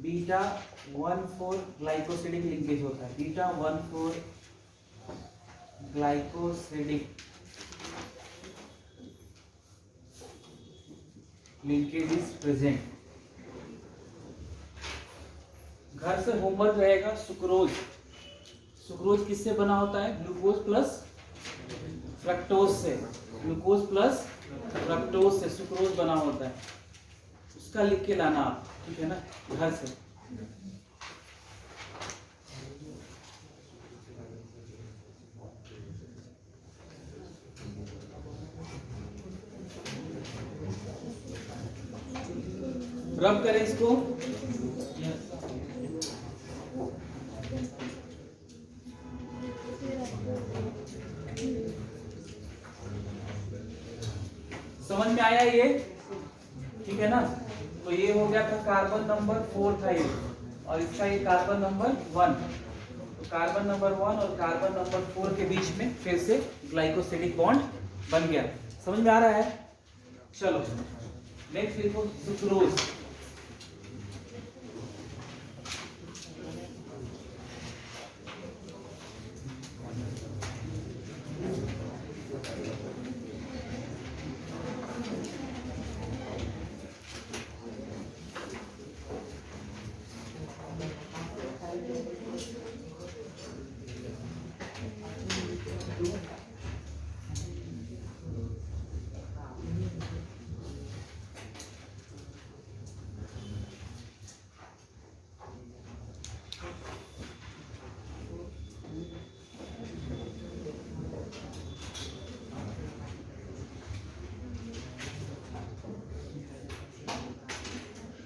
Beta 1,4 glycosidic linkage होता है, beta 1,4 glycosidic linkage is present. घर से होमवर्क रहेगा सुक्रोज। सुक्रोज किससे बना होता है? ग्लूकोज प्लस फ्रक्टोज से, ग्लूकोज प्लस फ्रक्टोज से सुक्रोज बना होता है, उसका लिख के लाना आप, ठीक है ना, घर से। रब करें इसको। समझ में आया ये? ठीक है ना। तो ये हो गया था कार्बन नंबर 4 था ये, और इसका ये कार्बन नंबर 1। तो कार्बन नंबर 1 और कार्बन नंबर 4 के बीच में फिर से ग्लाइकोसिडिक बॉन्ड बन गया। समझ में आ रहा है? चलो नेक्स्ट लिखो sucrose.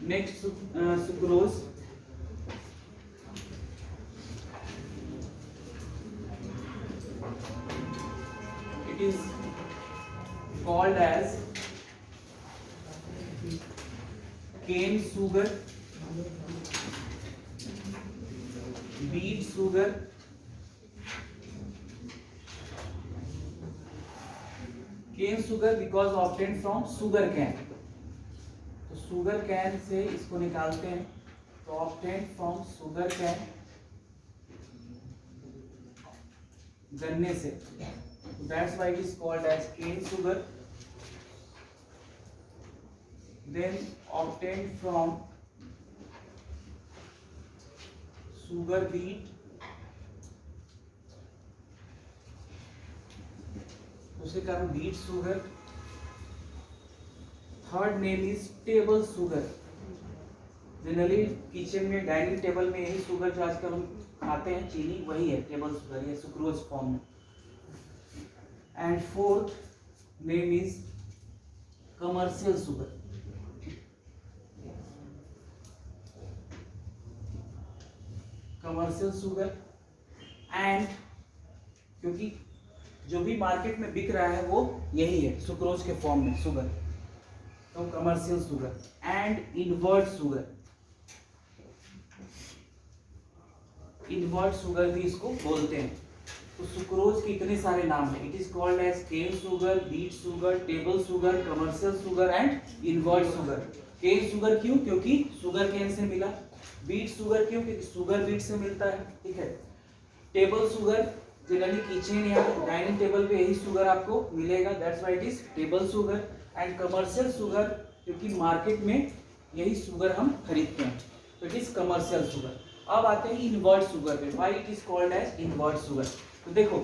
Next, sucrose. It is called as cane sugar, beet sugar, cane sugar because obtained from sugar cane. तो सुगर कैन से इसको निकालते हैं, तो ऑब्टेन फ्रॉम सुगर कैन, गन्ने से, that's why it is called as cane sugar. Then obtain from sugar beet, उसे कारण beet sugar. Third name is table sugar. Generally kitchen में, डाइनिंग टेबल में यही सुगर जो आजकल हम खाते हैं, चीनी, वही है टेबल सुगर, ये सुक्रोज फॉर्म में। And fourth name is commercial sugar. Commercial sugar, and क्योंकि जो भी मार्केट में बिक रहा है वो यही है सुक्रोज के फॉर्म में सुगर, तो commercial sugar. And invert sugar, invert sugar भी इसको बोलते हैं। तो सुक्रोज के इतने सारे नाम हैं। It is called as cane sugar, beet sugar, table sugar, commercial sugar and invert sugar. Cane sugar क्यों? क्योंकि सुगर केन से मिला। बीट सुगर क्यों? क्योंकि सुगर बीट से मिलता है, ठीक है। टेबल सुगर जनरली किचन या डाइनिंग टेबल पे यही सुगर आपको मिलेगा, that's why it is table sugar. And commercial sugar क्योंकि मार्केट में यही सुगर हम खरीदते हैं, तो इट इज कमर्शियल सुगर। अब आते हैं इनवर्ट सुगर पे। Why it is called as invert sugar? तो देखो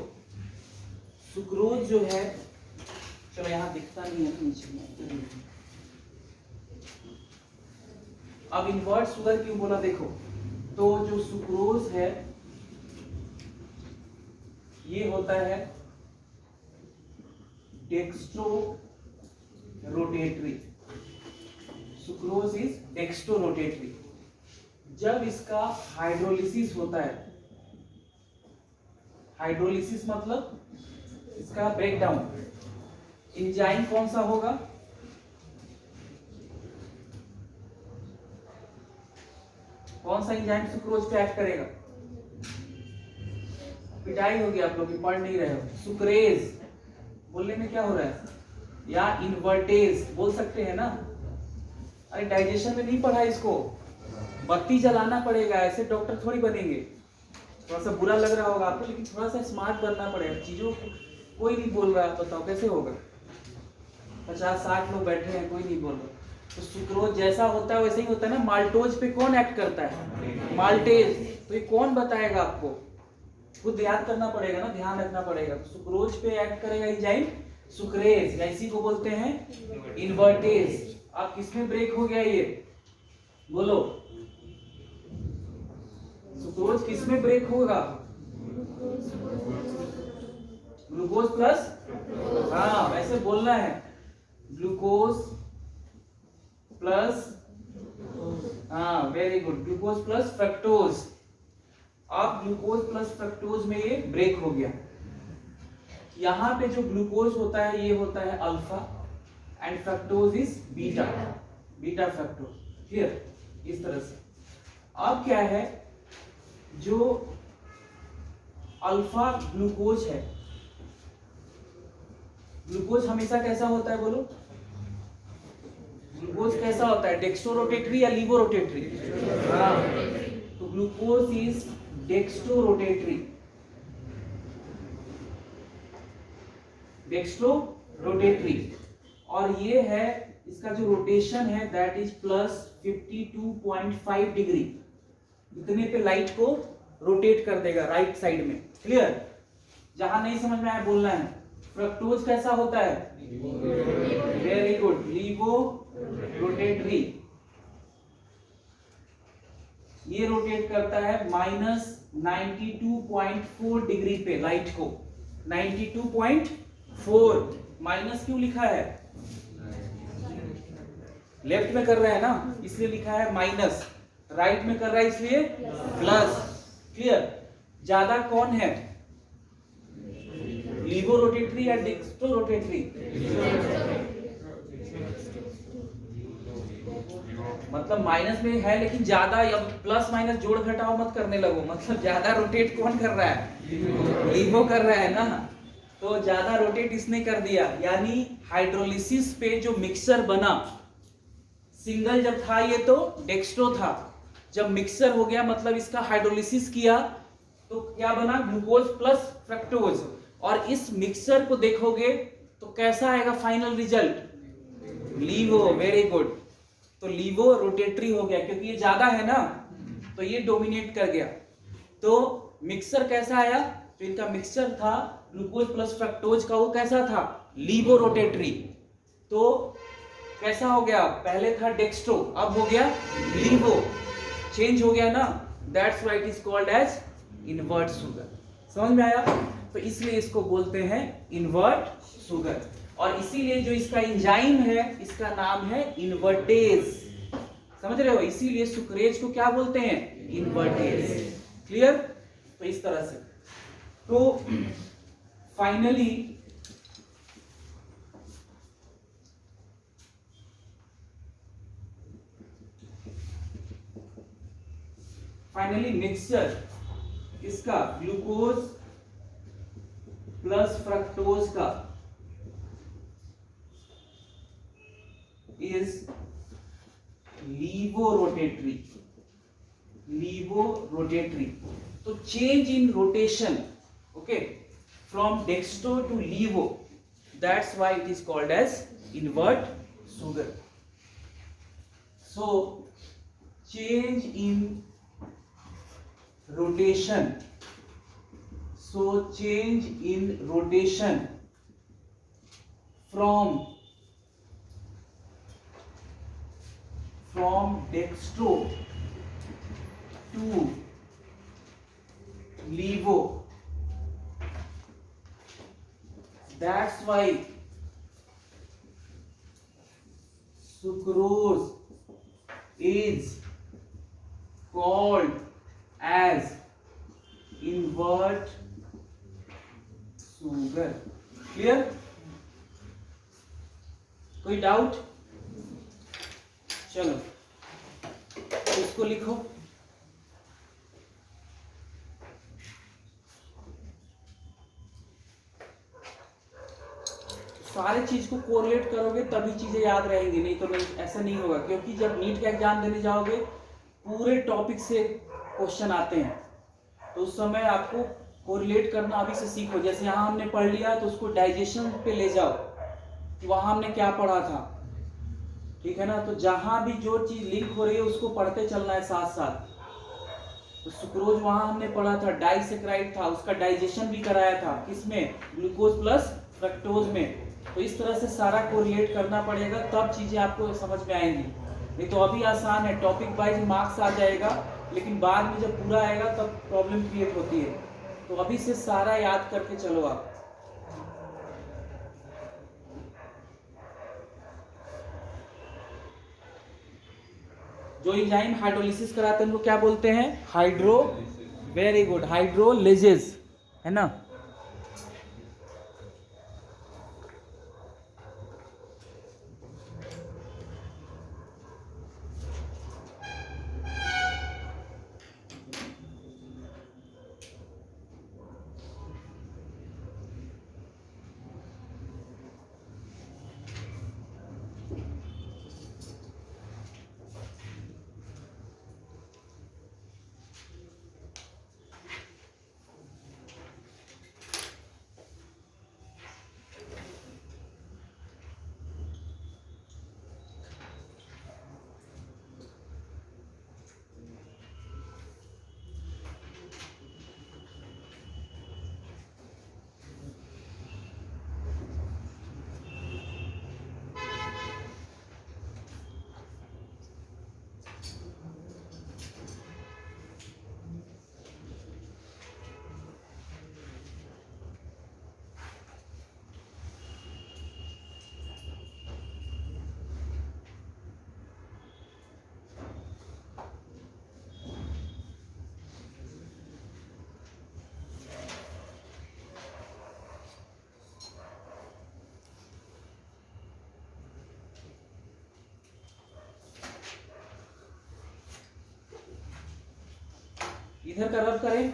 सुक्रोज जो है, चलो यहाँ दिखता नहीं है नीचे में। अब इनवर्ट सुगर क्यों बोला? देखो तो जो सुक्रोज है ये होता है dextrorotatory. Sucrose is dextrorotatory. जब इसका हाइड्रोलिसिस होता है, हाइड्रोलिसिस मतलब इसका ब्रेकडाउन, एंजाइम कौन सा होगा? कौन सा एंजाइम सुक्रोज पे एक्ट करेगा? पिटाई होगी आप लोग, पढ़ नहीं रहे हो। सुक्रेज बोलने में क्या हो रहा है? या इन्वर्टेज बोल सकते हैं ना। अरे डाइजेशन में नहीं पढ़ा इसको, बत्ती जलाना पड़ेगा, ऐसे डॉक्टर थोड़ी बनेंगे। थोड़ा सा बुरा लग रहा होगा आपको, लेकिन थोड़ा सा स्मार्ट बनना पड़ेगा। चीजों को कोई नहीं बोल रहा, बताओ कैसे होगा? 50-60 लोग बैठे हैं, कोई नहीं बोल रहा। तो सुक्रोज जैसा होता है वैसे ही होता है ना। माल्टोज पे कौन एक्ट करता है? माल्टेज। तो ये कौन बताएगा आपको? खुद याद करना पड़ेगा ना, ध्यान रखना पड़ेगा। सुक्रोज पे एक्ट करेगा एंजाइम सुक्रेज, या इसी को बोलते हैं इन्वर्टेज। अब किसमें ब्रेक हो गया ये बोलो? सुक्रोज किसमें ब्रेक होगा? ग्लूकोज प्लस, हाँ वैसे बोलना है, ग्लूकोज प्लस, हाँ very good, glucose plus fructose. अब ग्लूकोज प्लस फ्रक्टोज में ये ब्रेक हो गया। यहाँ पे जो ग्लूकोज होता है ये होता है alpha and fructose is beta, beta fructose. Clear? इस तरह से। अब क्या है, जो अल्फा ग्लूकोज है, ग्लूकोज हमेशा कैसा होता है बोलो? ग्लूकोज कैसा होता है? डेक्स्ट्रो रोटेटरी या लीवो रोटेटरी? हाँ, तो glucose is dextrorotatory, dextrorotatory. और ये है इसका जो रोटेशन है दैट इज प्लस 52.5 डिग्री। इतने पे लाइट को रोटेट कर देगा राइट साइड में। क्लियर? जहां नहीं समझ में आया बोलना है। फ्रक्टोज कैसा होता है? Very good, levorotatory. ये रोटेट करता है -92.4 डिग्री पे लाइट को। 92.4, माइनस क्यों लिखा है? लेफ्ट में कर रहा है ना, इसलिए लिखा है माइनस। राइट में कर रहा है इसलिए प्लस। क्लियर? ज्यादा कौन है, लीवो रोटेटरी या डेक्स्ट्रो रोटेटरी? मतलब माइनस में है लेकिन ज्यादा, या प्लस माइनस जोड़ घटाओ मत करने लगो। मतलब ज्यादा रोटेट कौन कर रहा है? लीवो कर रहा है ना। तो ज्यादा रोटेट इसने कर दिया, यानी हाइड्रोलिसिस पे जो मिक्सर बना, सिंगल जब था ये तो डेक्स्ट्रो था, जब मिक्सर हो गया मतलब इसका हाइड्रोलिसिस किया तो क्या बना? Glucose plus fructose. और इस मिक्सर को देखोगे तो कैसा आएगा final result? Levo. Very good. तो लीवो रोटेटरी हो गया, क्योंकि ये ज्यादा है ना, तो ये डोमिनेट कर गया। तो मिक्सर कैसा आया? तो इनका मिक्सर था ग्लूकोज प्लस फ्रक्टोज का, वो कैसा था? लीवो रोटेटरी। तो कैसा हो गया? पहले था डेक्स्ट्रो, अब हो गया लीवो। चेंज हो गया ना, that's why it is called as invert sugar. समझ में आया? तो इसलिए इसको बोलते हैं इन्वर्ट शुगर। और इसीलिए जो इसका एंजाइम है इसका नाम है इन्वर्टेज। समझ रहे हो? इसीलिए सुक्रेज को क्या बोलते हैं? इन्वर्टेज। क्लियर? तो इस तरह से। तो फाइनली मिक्सचर इसका ग्लूकोज प्लस फ्रक्टोज का is levo rotatory, levo rotatory. तो change in rotation, okay, from dextro to levo, that's why it is called as invert sugar. So change in rotation, so change in rotation from dextro to levo, that's why sucrose is called as invert sugar। Clear? कोई doubt? चलो इसको लिखो। सारे चीज को correlate करोगे तभी चीजें याद रहेंगी, नहीं तो नहीं, ऐसा नहीं होगा। क्योंकि जब नीट का एग्जाम देने जाओगे पूरे टॉपिक से क्वेश्चन आते हैं, तो उस समय आपको कोरिलेट करना अभी से सीखो। जैसे यहाँ हमने पढ़ लिया तो उसको डाइजेशन पे ले जाओ कि वहाँ हमने क्या पढ़ा था, ठीक है ना। तो जहाँ भी जो चीज़ लिंक हो रही है उसको पढ़ते चलना है साथ साथ। तो सुक्रोज वहाँ हमने पढ़ा था, डाइसेक्राइड था, उसका डाइजेशन भी कराया था, किसमें, ग्लूकोज प्लस फ्रक्टोज में। तो इस तरह से सारा कोरिलेट करना पड़ेगा, तब चीज़ें आपको समझ में आएंगी। नहीं तो अभी आसान है, टॉपिक वाइज मार्क्स आ जाएगा, लेकिन बाद में जब पूरा आएगा तब प्रॉब्लम क्रिएट होती है। तो अभी से सारा याद करके चलो आप। जो एंजाइम हाइड्रोलिसिस कराते हैं उनको क्या बोलते हैं, हाइड्रो, वेरी गुड, हाइड्रोलिसिस, है ना। इधर का रब करें,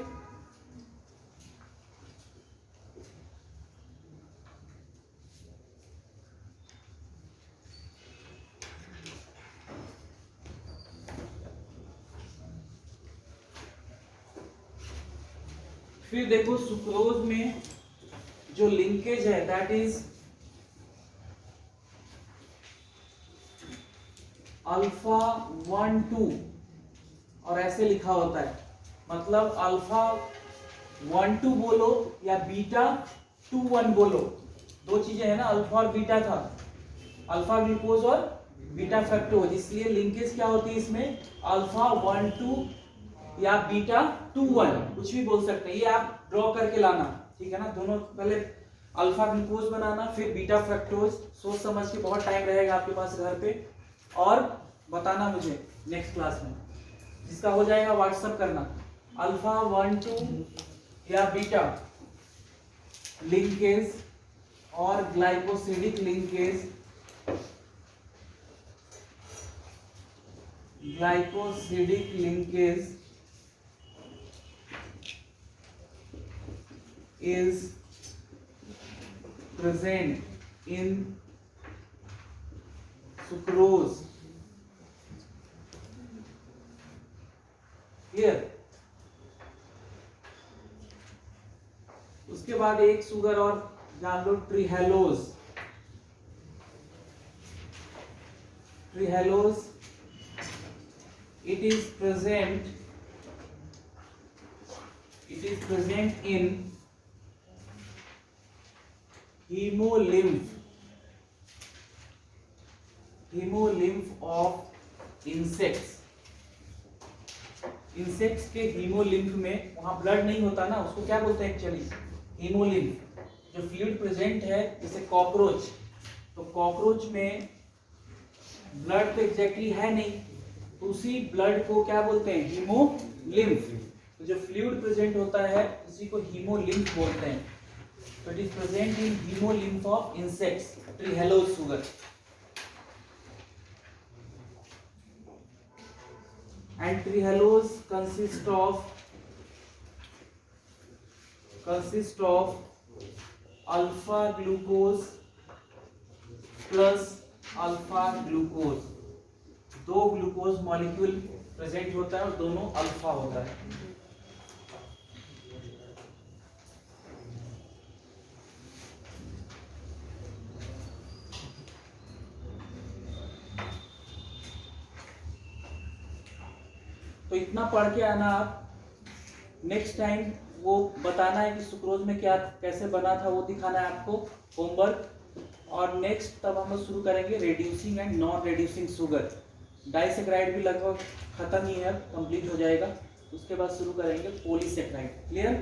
फिर देखो सुक्रोज में जो लिंकेज है दैट इज अल्फा 1 2, और ऐसे लिखा होता है, मतलब अल्फा 1 2 बोलो या बीटा 2 1 बोलो, दो चीजें है ना, अल्फा और बीटा था, अल्फा ग्लूकोज और बीटा फ्रक्टोज, इसलिए लिंकेज क्या होती है इसमें, अल्फा 1 2 या बीटा 2 1, कुछ भी बोल सकते हैं। ये आप ड्रॉ करके लाना, ठीक है ना। दोनों पहले अल्फा ग्लूकोज बनाना, फिर बीटा फ्रक्टोज, सोच समझ के, बहुत टाइम रहेगा आपके पास घर पे, और बताना मुझे नेक्स्ट क्लास में। जिसका हो जाएगा व्हाट्सएप करना, अल्फा 1 2 या बीटा लिंकेज और glycosidic linkage, glycosidic linkage is present in sucrose here। उसके बाद एक शुगर और जान लो, ट्रिहेलोज, ट्रिहेलोज it is present in hemolymph of insects। Insects के हीमोलिम्फ में, वहां ब्लड नहीं होता ना, उसको क्या बोलते हैं एक्चुअली, हीमोलिम्फ। जो फ्लूइड प्रेजेंट है, जैसे कॉकरोच, तो कॉकरोच में ब्लड तो एग्जैक्टली है नहीं, तो उसी ब्लड को क्या बोलते हैं, हीमोलिम्फ। तो जो फ्लूइड प्रेजेंट होता है उसी को हीमोलिम्फ बोलते हैं। So it is present in hemolymph of insects, trehalose sugar, and trehalose consists of alpha glucose plus alpha glucose, दो ग्लूकोज मॉलिक्यूल प्रेजेंट होता है और दोनों अल्फा होता है। तो इतना पढ़ के आना आप। नेक्स्ट टाइम वो बताना है कि सुक्रोज में क्या कैसे बना था, वो दिखाना है आपको, होमवर्क। और नेक्स्ट तब हम लोग शुरू करेंगे reducing and non reducing sugar. Disaccharide भी लगभग खत्म ही है, कंप्लीट हो जाएगा। उसके बाद शुरू करेंगे पॉलीसेक्राइड। क्लियर?